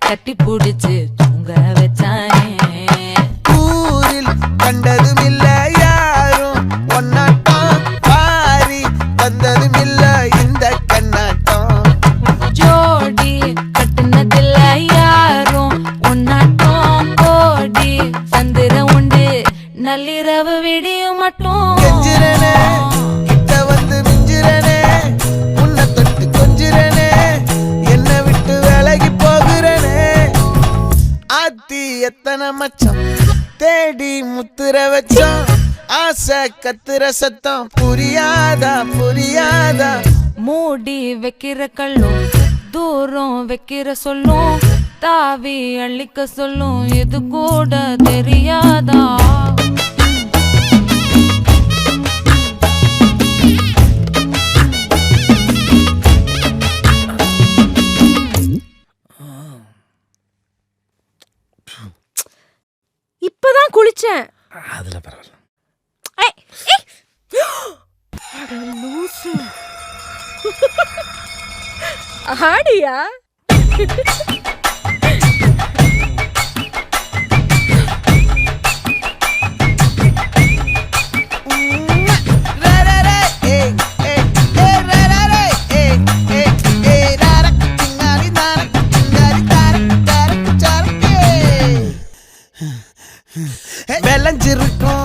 கட்டி புடிச்சு தூங்க வச்சானே. ஊரில் கண்டதும் இல்ல யாரும் ஒன்னாட்டம், பாரி வந்ததும் இல்ல இந்த கண்ணாட்டம். ஜோடி கட்டுனதில்ல யாரும் ஒன்னாட்டம், கோடி சந்திர உண்டு நள்ளிரவு விடியும் மட்டும். கெஞ்சிரனே கிட்ட வந்து மிஞ்சிரனே, உன்னை தொட்டு கொஞ்சிரனே, என்னை விட்டு விலகி போகிறனே. ஆத்தி எத்தனை மச்சம் தேடி முத்துற வச்சோம், ஆசை கத்துற சத்தம் புரியாதா புரியாதா. மூடி வைக்கிற கல்லும் தூரம் வைக்கிற சொல்லும், தாவி அள்ளிக்க சொல்லும் இது கூட தெரியாதா. இப்பதான் குளிச்சேன். அதுல பரவாயில்ல. ஆடியா விளைஞ்சிருக்கும்